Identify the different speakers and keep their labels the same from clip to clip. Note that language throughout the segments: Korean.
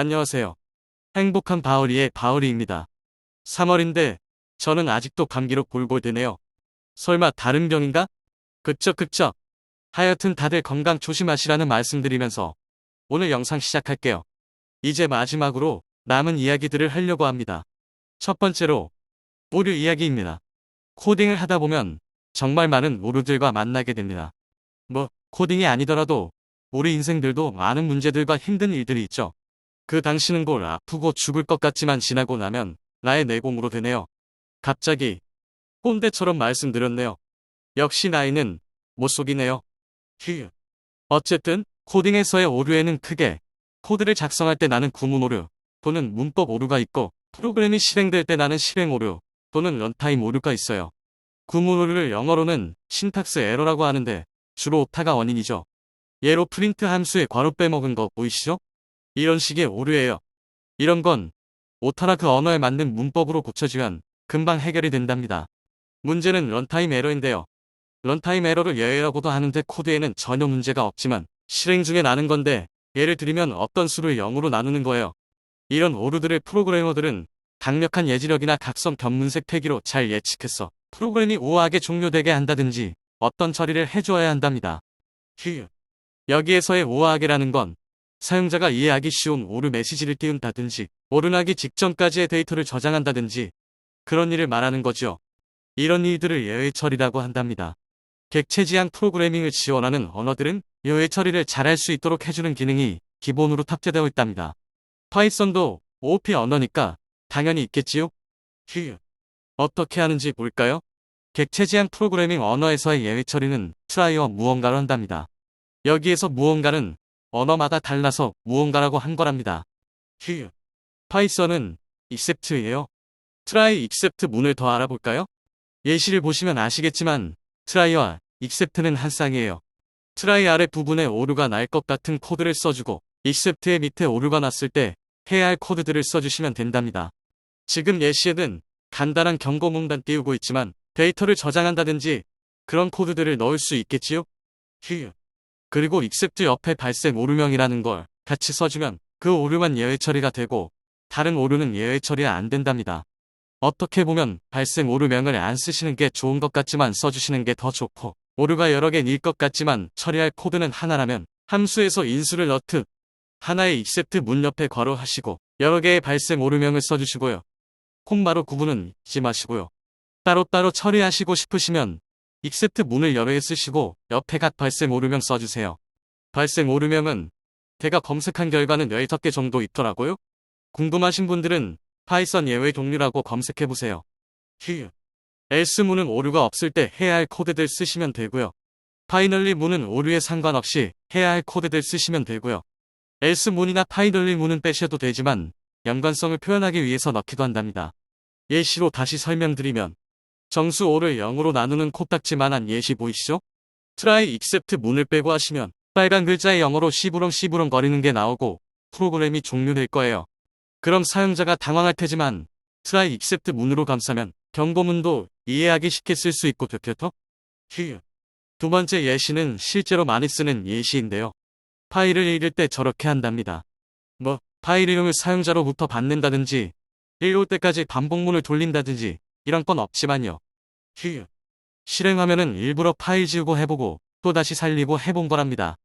Speaker 1: 안녕하세요. 행복한 바울이의 바울이입니다. 3월인데 저는 아직도 감기로 골골대네요. 설마 다른 병인가? 그쵸. 하여튼 다들 건강 조심하시라는 말씀드리면서 오늘 영상 시작할게요. 이제 마지막으로 남은 이야기들을 하려고 합니다. 첫 번째로 오류 이야기입니다. 코딩을 하다 보면 정말 많은 오류들과 만나게 됩니다. 코딩이 아니더라도 우리 인생들도 많은 문제들과 힘든 일들이 있죠. 그 당시는 곧 아프고 죽을 것 같지만 지나고 나면 나의 내공으로 되네요. 갑자기 꼰대처럼 말씀드렸네요. 역시 나이는 못 속이네요. 휴. 어쨌든 코딩에서의 오류에는 크게 코드를 작성할 때 나는 구문 오류 또는 문법 오류가 있고, 프로그램이 실행될 때 나는 실행 오류 또는 런타임 오류가 있어요. 구문 오류를 영어로는 신탁스 에러라고 하는데 주로 오타가 원인이죠. 예로 프린트 함수에 괄호 빼먹은 거 보이시죠? 이런 식의 오류예요. 이런 건 오타나 그 언어에 맞는 문법으로 고쳐주면 금방 해결이 된답니다. 문제는 런타임 에러인데요. 런타임 에러를 예외라고도 하는데 코드에는 전혀 문제가 없지만 실행 중에 나는 건데, 예를 들면 어떤 수를 0으로 나누는 거예요. 이런 오류들을 프로그래머들은 강력한 예지력이나 각성 견문색 패기로 잘 예측해서 프로그램이 우아하게 종료되게 한다든지 어떤 처리를 해줘야 한답니다. 여기에서의 우아하게라는 건 사용자가 이해하기 쉬운 오류 메시지를 띄운다든지 오류나기 직전까지의 데이터를 저장한다든지 그런 일을 말하는 거죠. 이런 일들을 예외 처리라고 한답니다. 객체 지향 프로그래밍을 지원하는 언어들은 예외 처리를 잘할 수 있도록 해주는 기능이 기본으로 탑재되어 있답니다. 파이썬도 OOP 언어니까 당연히 있겠지요? 어떻게 하는지 볼까요? 객체 지향 프로그래밍 언어에서의 예외 처리는 트라이와 무언가로 한답니다. 여기에서 무언가는 언어마다 달라서 무언가라고 한 거랍니다. 파이썬은 except예요. try except 문을 더 알아볼까요? 예시를 보시면 아시겠지만 try와 except는 한 쌍이에요. try 아래 부분에 오류가 날 것 같은 코드를 써주고 except의 밑에 오류가 났을 때 해야 할 코드들을 써주시면 된답니다. 지금 예시에는 간단한 경고 문단 띄우고 있지만 데이터를 저장한다든지 그런 코드들을 넣을 수 있겠지요? 그리고 except 옆에 발생 오류명이라는 걸 같이 써주면 그 오류만 예외 처리가 되고 다른 오류는 예외 처리가 안 된답니다. 어떻게 보면 발생 오류명을 안 쓰시는 게 좋은 것 같지만 써주시는 게 더 좋고, 오류가 여러 개일 것 같지만 처리할 코드는 하나라면 함수에서 인수를 넣듯 하나의 except 문 옆에 괄호하시고 여러 개의 발생 오류명을 써주시고요. 콤마로 구분은 잊지 마시고요. 따로따로 처리하시고 싶으시면 except 문을 여러 개 쓰시고 옆에 각 발생 오류명 써주세요. 발생 오류명은 제가 검색한 결과는 15개 정도 있더라고요. 궁금하신 분들은 파이썬 예외 종류라고 검색해보세요. else 문은 오류가 없을 때 해야 할 코드들 쓰시면 되고요. finally 문은 오류에 상관없이 해야 할 코드들 쓰시면 되고요. else 문이나 finally 문은 빼셔도 되지만 연관성을 표현하기 위해서 넣기도 한답니다. 예시로 다시 설명드리면 정수 5를 0으로 나누는 코딱지만한 예시 보이시죠? try except 문을 빼고 하시면 빨간 글자의 영어로 시부렁 거리는 게 나오고 프로그램이 종료될 거예요. 그럼 사용자가 당황할 테지만 try except 문으로 감싸면 경고문도 이해하기 쉽게 쓸 수 있고 벽혀터? 두 번째 예시는 실제로 많이 쓰는 예시인데요. 파일을 읽을 때 저렇게 한답니다. 파일 이름을 사용자로부터 받는다든지 읽을 때까지 반복문을 돌린다든지 이런 건 없지만요. 실행하면은 일부러 파일 지우고 해보고 또다시 살리고 해본 거랍니다.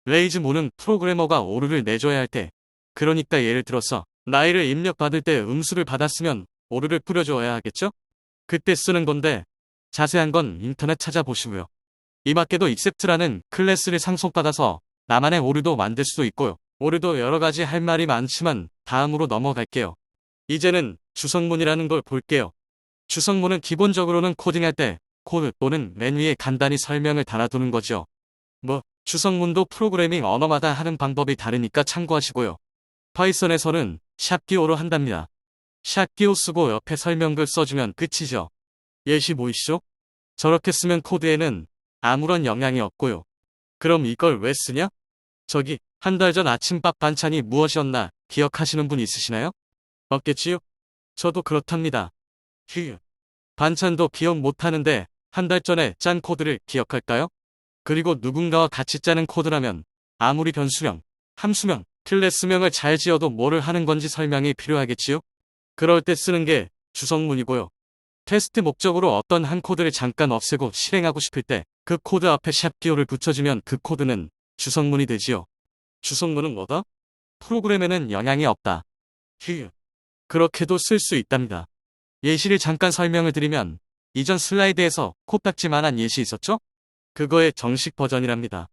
Speaker 1: 레이즈 문은 프로그래머가 오류를 내줘야 할 때, 그러니까 예를 들어서 나이를 입력받을 때 음수를 받았으면 오류를 뿌려줘야 하겠죠? 그때 쓰는 건데 자세한 건 인터넷 찾아보시고요. 이 밖에도 except라는 클래스를 상속받아서 나만의 오류도 만들 수도 있고요. 오류도 여러가지 할 말이 많지만 다음으로 넘어갈게요. 이제는 주성문이라는 걸 볼게요. 주성문은 기본적으로는 코딩할 때 코드 또는 맨 위에 간단히 설명을 달아두는 거죠. 주성문도 프로그래밍 언어마다 하는 방법이 다르니까 참고하시고요. 파이썬에서는 샵기호로 한답니다. 샵기호 쓰고 옆에 설명글 써주면 끝이죠. 예시 보이시죠? 저렇게 쓰면 코드에는 아무런 영향이 없고요. 그럼 이걸 왜 쓰냐? 저기 한 달 전 아침밥 반찬이 무엇이었나 기억하시는 분 있으시나요? 없겠지요? 저도 그렇답니다. 반찬도 기억 못하는데 한 달 전에 짠 코드를 기억할까요? 그리고 누군가와 같이 짜는 코드라면 아무리 변수명, 함수명, 클래스명을 잘 지어도 뭐를 하는 건지 설명이 필요하겠지요? 그럴 때 쓰는 게 주석문이고요. 테스트 목적으로 어떤 한 코드를 잠깐 없애고 실행하고 싶을 때 그 코드 앞에 샵 기호를 붙여주면 그 코드는 주석문이 되지요. 주석문은 뭐다? 프로그램에는 영향이 없다. 휴. 그렇게도 쓸 수 있답니다. 예시를 잠깐 설명을 드리면 이전 슬라이드에서 코딱지만한 예시 있었죠? 그거의 정식 버전이랍니다.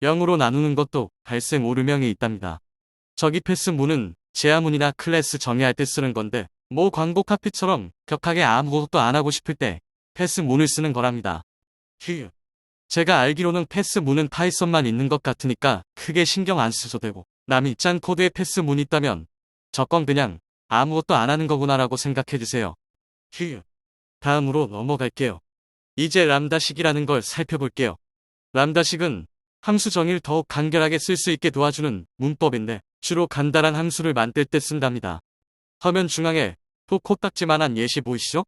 Speaker 1: 0으로 나누는 것도 발생 오류명이 있답니다. 저기 패스문은 제한문이나 클래스 정의할 때 쓰는 건데 뭐 광고 카피처럼 격하게 아무것도 안 하고 싶을 때 패스문을 쓰는 거랍니다. 휴. 제가 알기로는 패스문은 파이썬만 있는 것 같으니까 크게 신경 안 쓰셔도 되고 남이 짠 코드에 패스문이 있다면 저 건 그냥 아무것도 안 하는 거구나라고 생각해주세요. 휴. 다음으로 넘어갈게요. 이제 람다식이라는 걸 살펴볼게요. 람다식은 함수 정의를 더욱 간결하게 쓸 수 있게 도와주는 문법인데 주로 간단한 함수를 만들 때 쓴답니다. 화면 중앙에 코딱지만한 예시 보이시죠?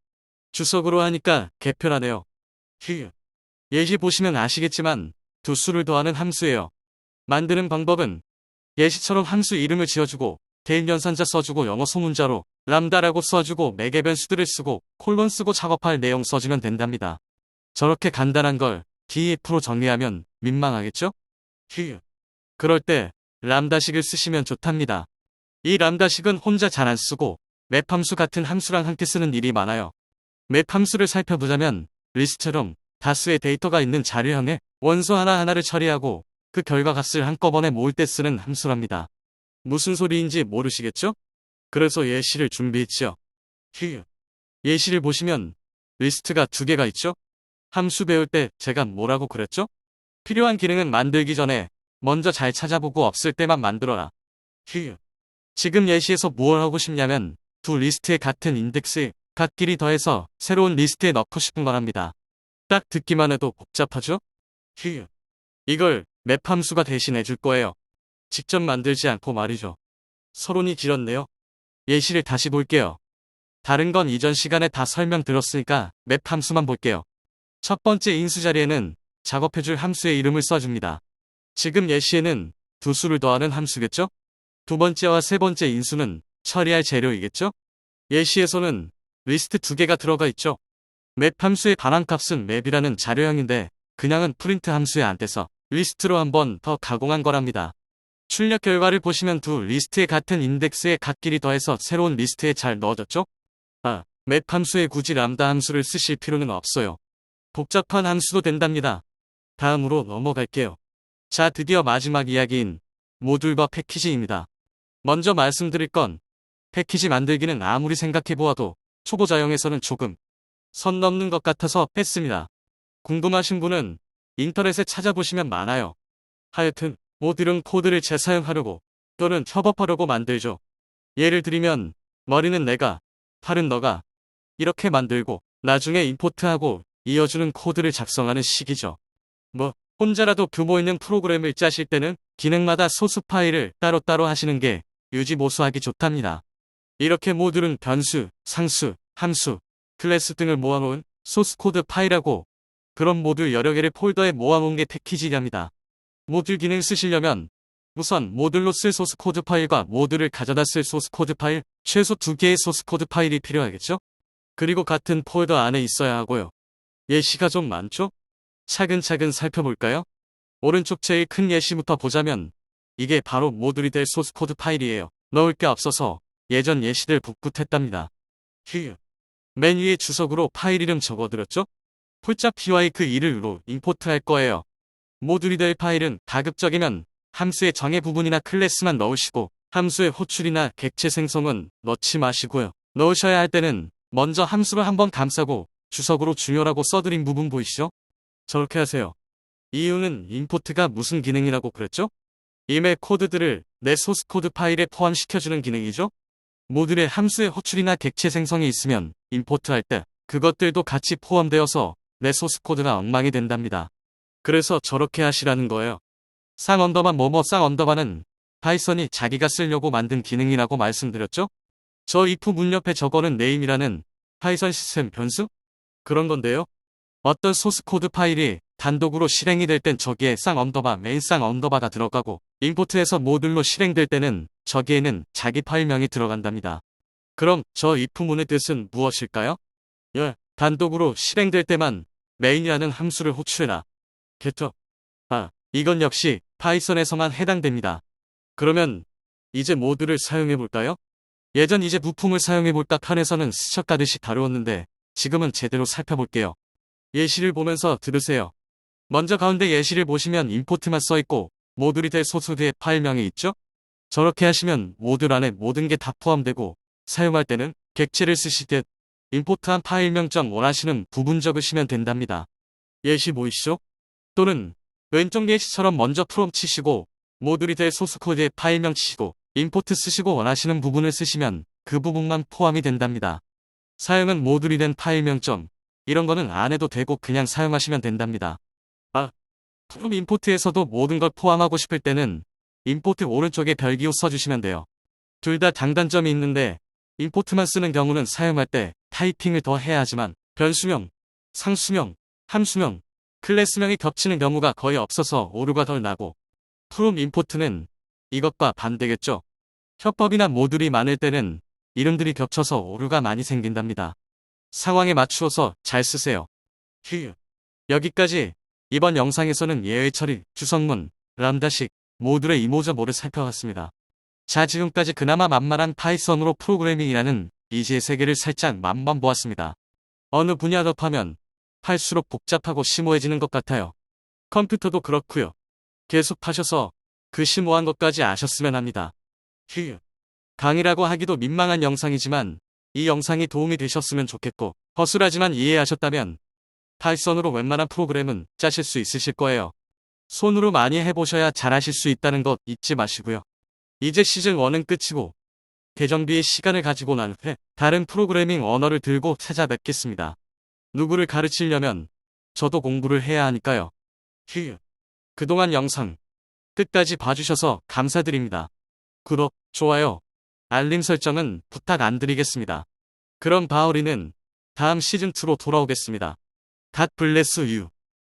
Speaker 1: 주석으로 하니까 개편하네요. 휴. 예시 보시면 아시겠지만 두 수를 더하는 함수예요. 만드는 방법은 예시처럼 함수 이름을 지어주고 개인 연산자 써주고 영어 소문자로 람다라고 써주고 매개 변수들을 쓰고 콜론 쓰고 작업할 내용 써주면 된답니다. 저렇게 간단한 걸 DF로 정리하면 민망하겠죠? 휴. 그럴 때 람다식을 쓰시면 좋답니다. 이 람다식은 혼자 잘 안 쓰고 맵 함수 같은 함수랑 함께 쓰는 일이 많아요. 맵 함수를 살펴보자면 리스트처럼 다수의 데이터가 있는 자료형에 원소 하나하나를 처리하고 그 결과값을 한꺼번에 모을 때 쓰는 함수랍니다. 무슨 소리인지 모르시겠죠? 그래서 예시를 준비했죠. 휴. 예시를 보시면 리스트가 두 개가 있죠? 함수 배울 때 제가 뭐라고 그랬죠? 필요한 기능은 만들기 전에 먼저 잘 찾아보고 없을 때만 만들어라. 휴. 지금 예시에서 무엇 하고 싶냐면 두 리스트의 같은 인덱스에 갓끼리 더해서 새로운 리스트에 넣고 싶은 거랍니다. 딱 듣기만 해도 복잡하죠? 휴. 이걸 맵 함수가 대신해 줄 거예요. 직접 만들지 않고 말이죠. 서론이 길었네요. 예시를 다시 볼게요. 다른 건 이전 시간에 다 설명드렸으니까 맵 함수만 볼게요. 첫 번째 인수 자리에는 작업해줄 함수의 이름을 써줍니다. 지금 예시에는 두 수를 더하는 함수겠죠? 두 번째와 세 번째 인수는 처리할 재료이겠죠? 예시에서는 리스트 두 개가 들어가 있죠? 맵 함수의 반환값은 맵이라는 자료형인데 그냥은 프린트 함수에 안 떼서 리스트로 한 번 더 가공한 거랍니다. 출력 결과를 보시면 두 리스트의 같은 인덱스에 갓끼리 더해서 새로운 리스트에 잘 넣어졌죠? 맵 함수에 굳이 람다 함수를 쓰실 필요는 없어요. 복잡한 함수도 된답니다. 다음으로 넘어갈게요. 자, 드디어 마지막 이야기인 모듈과 패키지입니다. 먼저 말씀드릴 건 패키지 만들기는 아무리 생각해보아도 초보자용에서는 조금 선 넘는 것 같아서 했습니다. 궁금하신 분은 인터넷에 찾아보시면 많아요. 하여튼 모듈은 코드를 재사용하려고 또는 협업하려고 만들죠. 예를 들면 머리는 내가, 팔은 너가 이렇게 만들고 나중에 임포트하고 이어주는 코드를 작성하는 식이죠. 혼자라도 규모 있는 프로그램을 짜실 때는 기능마다 소스 파일을 따로따로 하시는 게 유지보수하기 좋답니다. 이렇게 모듈은 변수, 상수, 함수, 클래스 등을 모아놓은 소스 코드 파일하고 그런 모듈 여러 개를 폴더에 모아놓은 게 패키지랍니다. 모듈 기능 쓰시려면 우선 모듈로 쓸 소스 코드 파일과 모듈을 가져다 쓸 소스 코드 파일, 최소 두 개의 소스 코드 파일이 필요하겠죠? 그리고 같은 폴더 안에 있어야 하고요. 예시가 좀 많죠? 차근차근 살펴볼까요? 오른쪽 제일 큰 예시부터 보자면 이게 바로 모듈이 될 소스 코드 파일이에요. 넣을 게 없어서 예전 예시들 붓붓했답니다. 휴. 맨 위에 주석으로 파일 이름 적어드렸죠? 폴짝 py 그 이름으로 임포트할 거예요. 모듈이 될 파일은 가급적이면 함수의 정의 부분이나 클래스만 넣으시고 함수의 호출이나 객체 생성은 넣지 마시고요. 넣으셔야 할 때는 먼저 함수로 한번 감싸고 주석으로 중요하고 써드린 부분 보이시죠? 저렇게 하세요. 이유는 임포트가 무슨 기능이라고 그랬죠? 이메 코드들을 내 소스 코드 파일에 포함시켜주는 기능이죠? 모듈에 함수의 호출이나 객체 생성이 있으면 임포트할 때 그것들도 같이 포함되어서 내 소스 코드가 엉망이 된답니다. 그래서 저렇게 하시라는 거예요. 쌍 언더바 뭐뭐 쌍 언더바는 파이썬이 자기가 쓰려고 만든 기능이라고 말씀드렸죠? 저 if 문 옆에 저거는 name이라는 파이썬 시스템 변수? 그런 건데요. 어떤 소스 코드 파일이 단독으로 실행이 될 땐 저기에 쌍 언더바 메인 쌍 언더바가 들어가고 임포트에서 모듈로 실행될 때는 저기에는 자기 파일명이 들어간답니다. 그럼 저 if 문의 뜻은 무엇일까요? 단독으로 실행될 때만 main이라는 함수를 호출해라. 겠죠? 이건 역시 파이썬에서만 해당됩니다. 그러면 이제 모듈을 사용해 볼까요? 예전 이제 부품을 사용해 볼까 칸에서는 스쳐가듯이 다루었는데 지금은 제대로 살펴볼게요. 예시를 보면서 들으세요. 먼저 가운데 예시를 보시면 임포트만 써있고 모듈이 될 소스 뒤에 파일명이 있죠? 저렇게 하시면 모듈 안에 모든 게 다 포함되고 사용할 때는 객체를 쓰시듯 임포트한 파일명 점 원하시는 부분 적으시면 된답니다. 예시 보이시죠? 또는 왼쪽 예시처럼 먼저 프롬 치시고 모듈이 될 소스 코드에 파일명 치시고 임포트 쓰시고 원하시는 부분을 쓰시면 그 부분만 포함이 된답니다. 사용은 모듈이 된 파일명 점 이런 거는 안 해도 되고 그냥 사용하시면 된답니다. 프롬 임포트에서도 모든 걸 포함하고 싶을 때는 임포트 오른쪽에 별기호 써주시면 돼요. 둘 다 장단점이 있는데 임포트만 쓰는 경우는 사용할 때 타이핑을 더 해야 하지만 변수명, 상수명, 함수명, 클래스명이 겹치는 경우가 거의 없어서 오류가 덜 나고 프롬 임포트는 이것과 반대겠죠. 협법이나 모듈이 많을 때는 이름들이 겹쳐서 오류가 많이 생긴답니다. 상황에 맞추어서 잘 쓰세요. 여기까지 이번 영상에서는 예외 처리, 주성문, 람다식, 모듈의 이모저모를 살펴봤습니다. 자, 지금까지 그나마 만만한 파이썬으로 프로그래밍이라는 이지의 세계를 살짝 맛보았습니다. 어느 분야 더 파면 할수록 복잡하고 심오해지는 것 같아요. 컴퓨터도 그렇고요. 계속 파셔서 그 심오한 것까지 아셨으면 합니다. 강의라고 하기도 민망한 영상이지만 이 영상이 도움이 되셨으면 좋겠고 허술하지만 이해하셨다면 파이썬으로 웬만한 프로그램은 짜실 수 있으실 거예요. 손으로 많이 해보셔야 잘하실 수 있다는 것 잊지 마시고요. 이제 시즌 1은 끝이고 개정비의 시간을 가지고 난 후에 다른 프로그래밍 언어를 들고 찾아뵙겠습니다. 누구를 가르치려면 저도 공부를 해야 하니까요. 그동안 영상 끝까지 봐주셔서 감사드립니다. 구독, 좋아요, 알림 설정은 부탁 안 드리겠습니다. 그럼 바울이는 다음 시즌2로 돌아오겠습니다. God bless you.